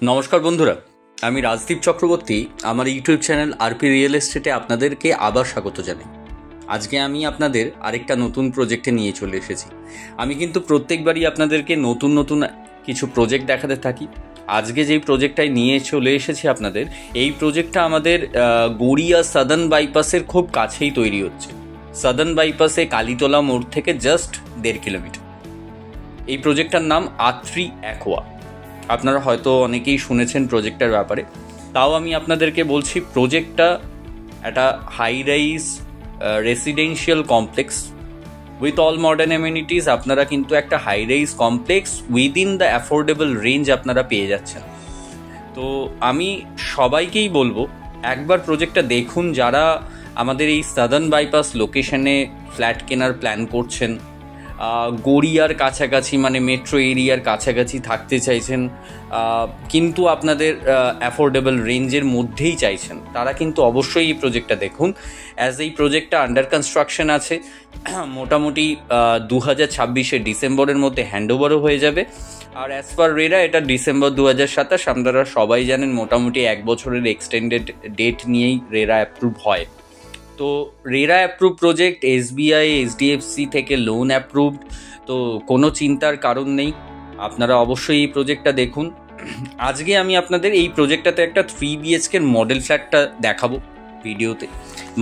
নমস্কার বন্ধুরা, আমি রাজদীপ চক্রবর্তী। আমার ইউটিউব চ্যানেল আরপি রিয়েল এস্টেটে আপনাদেরকে আবার স্বাগত জানাই। আজকে আমি আপনাদের আরেকটা নতুন প্রজেক্টে নিয়ে চলে এসেছি। আমি কিন্তু প্রত্যেকবারই আপনাদেরকে নতুন নতুন কিছু প্রজেক্ট দেখাতে থাকি। আজকে যেই প্রজেক্টটাই নিয়ে চলে এসেছি আপনাদের, এই প্রজেক্টটা আমাদের গড়িয়া সাদার্ন বাইপাসের খুব কাছেই তৈরি হচ্ছে। সাদার্ন বাইপাসে কালীতলা মোড় থেকে জাস্ট 1.5 কিলোমিটার। এই প্রজেক্টটার নাম আত্রি অ্যাকোয়া। আপনারা হয়তো অনেকেই শুনেছেন প্রজেক্টটার ব্যাপারে, তাও আমি আপনাদেরকে বলছি, প্রজেক্টটা একটা high rise residential complex with all modern amenities. আপনারা কিন্তু একটা high rise complex within the affordable range আপনারা পেয়ে যাচ্ছেন। তো আমি সবাইকেই বলবো একবার প্রজেক্টটা দেখুন, যারা আমাদের এই সাদার্ন বাইপাস লোকেশনে ফ্ল্যাট কেনার প্ল্যান করছেন, গড়িয়ার কাছাকাছি মানে মেট্রো এরিয়ার কাছাকাছি থাকতে চাইছেন, কিন্তু আপনাদের অ্যাফোর্ডেবল রেঞ্জের মধ্যেই চাইছেন, তারা কিন্তু অবশ্যই এই প্রজেক্টটা দেখুন। অ্যাজ এই প্রজেক্টটা আন্ডার কনস্ট্রাকশন আছে, মোটামুটি 2026 ডিসেম্বরের মধ্যে হ্যান্ডওভারও হয়ে যাবে। আর অ্যাজ পার রেরা এটা ডিসেম্বর 2027। আপনারা সবাই জানেন মোটামুটি 1 বছরের এক্সটেন্ডেড ডেট নিয়েই রেরা অ্যাপ্রুভ হয়। তো RERA approve project, SBI HDFC থেকে লোন অ্যাপ্রুভড, তো কোনো চিন্তার কারণ নেই। আপনারা অবশ্যই এই প্রজেক্টটা দেখুন। আজকে আমি আপনাদের এই প্রজেক্টটাতে একটা 3 BHK মডেল ফ্ল্যাটটা দেখাবো ভিডিওতে।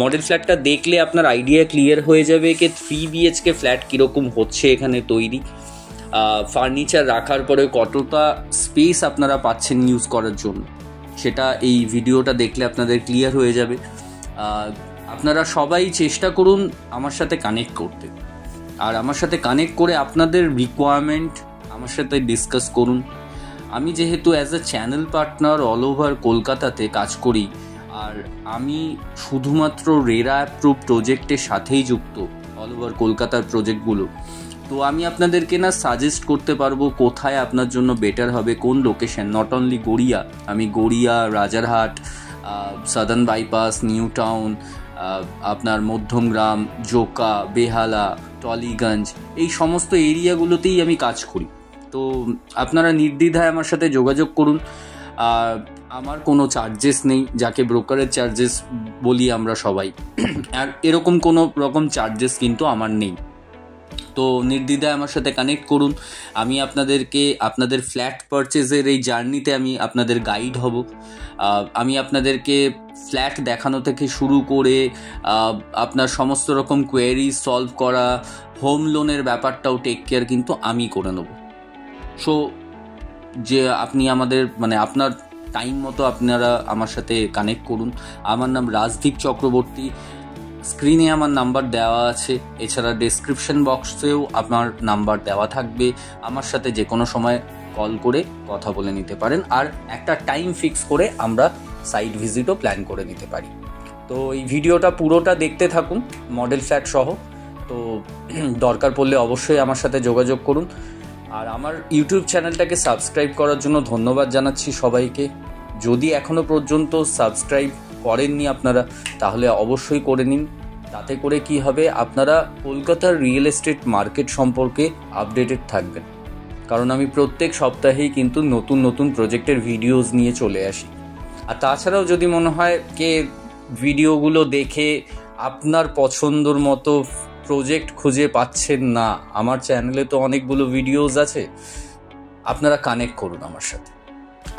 মডেল ফ্ল্যাটটা দেখলে আপনার আইডিয়া ক্লিয়ার হয়ে যাবে যে 3 BHK ফ্ল্যাট কীরকম হচ্ছে এখানে তৈরি, ফার্নিচার রাখার পরে কতটা স্পেস আপনারা পাচ্ছেন ইউজ করার জন্য, সেটা এই ভিডিওটা দেখলে আপনাদের ক্লিয়ার হয়ে যাবে। আপনারা সবাই চেষ্টা করুন আমার সাথে কানেক্ট করতে, আর আমার সাথে কানেক্ট করে আপনাদের রিকোয়ারমেন্ট আমার সাথে ডিসকাস করুন। আমি যেহেতু as a channel partner all over কলকাতাতে কাজ করি, আর আমি শুধুমাত্র রেরা অ্যাপ্রুভ প্রজেক্টের সাথেই যুক্ত অল ওভার কলকাতার প্রজেক্টগুলো, তো আমি আপনাদেরকে না সাজেস্ট করতে পারবো কোথায় আপনার জন্য বেটার হবে, কোন লোকেশন। নট অনলি গড়িয়া, আমি Garia, Rajarhat, southern bypass, new town, আপনার মধ্যমগ্রাম, জোকা, বেহালা, টলিগঞ্জ, এই সমস্ত এরিয়াগুলোতেই আমি কাজ করি। তো আপনারা নির্দ্বিধায় আমার সাথে যোগাযোগ করুন। আমার কোনো চার্জেস নেই, যাকে ব্রোকারের চার্জেস বলি আমরা সবাই, আর এরকম কোনো রকম চার্জেস কিন্তু আমার নেই। তো নির্দ্বিধায় আমার সাথে কানেক্ট করুন। আমি আপনাদেরকে আপনাদের ফ্ল্যাট পারচেজের এই জার্নিতে আমি আপনাদের গাইড হব। আমি আপনাদেরকে ফ্ল্যাট দেখানো থেকে শুরু করে আপনার সমস্ত রকম কোয়েরি সলভ করা, হোম লোনের ব্যাপারটাও টেক কেয়ার কিন্তু আমি করে নেব। সো যে আপনি আমাদের আপনার টাইম মতো আপনারা আমার সাথে কানেক্ট করুন। আমার নাম রাজদীপ চক্রবর্তী, স্ক্রিনে আমার নাম্বার দেওয়া আছে, এছাড়া ডেসক্রিপশন বক্সেও আপনার নাম্বার দেওয়া থাকবে। আমার সাথে যে কোনো সময় কল করে কথা বলে নিতে পারেন, আর একটা টাইম ফিক্স করে আমরা সাইট ভিজিটও প্ল্যান করে নিতে পারি। তো এই ভিডিওটা পুরোটা দেখতে থাকুন মডেল ফ্ল্যাট সহ। তো দরকার পড়লে অবশ্যই আমার সাথে যোগাযোগ করুন। আর আমার ইউটিউব চ্যানেলটাকে সাবস্ক্রাইব করার জন্য ধন্যবাদ জানাচ্ছি সবাইকে। যদি এখনও পর্যন্ত সাবস্ক্রাইব করেননি আপনারা, তাহলে অবশ্যই করে নিন। তাতে করে কি হবে, আপনারা কলকাতার রিয়েল এস্টেট মার্কেট সম্পর্কে আপডেটেড থাকবেন। কারণ আমি প্রত্যেক সপ্তাহেই কিন্তু নতুন নতুন প্রজেক্টের ভিডিওস নিয়ে চলে আসি। আর তাছাড়াও যদি মনে হয় কে ভিডিওগুলো দেখে আপনার পছন্দর মতো প্রজেক্ট খুঁজে পাচ্ছেন না, আমার চ্যানেলে তো অনেকগুলো ভিডিওস আছে, আপনারা কানেক্ট করুন আমার সাথে।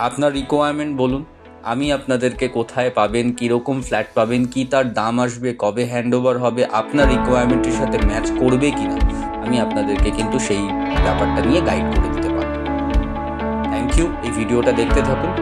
আপনার রিকোয়ারমেন্ট বলুন, আমি আপনাদেরকে কোথায় পাবেন, কীরকম ফ্ল্যাট পাবেন, কি তার দাম আসবে, কবে হ্যান্ডওভার হবে, আপনার রিকোয়ারমেন্টের সাথে ম্যাচ করবে কিনা, আমি আপনাদেরকে কিন্তু সেই ব্যাপারটা নিয়ে গাইড করে দিতে পারবো। থ্যাংক ইউ, এই ভিডিওটা দেখতে থাকুন।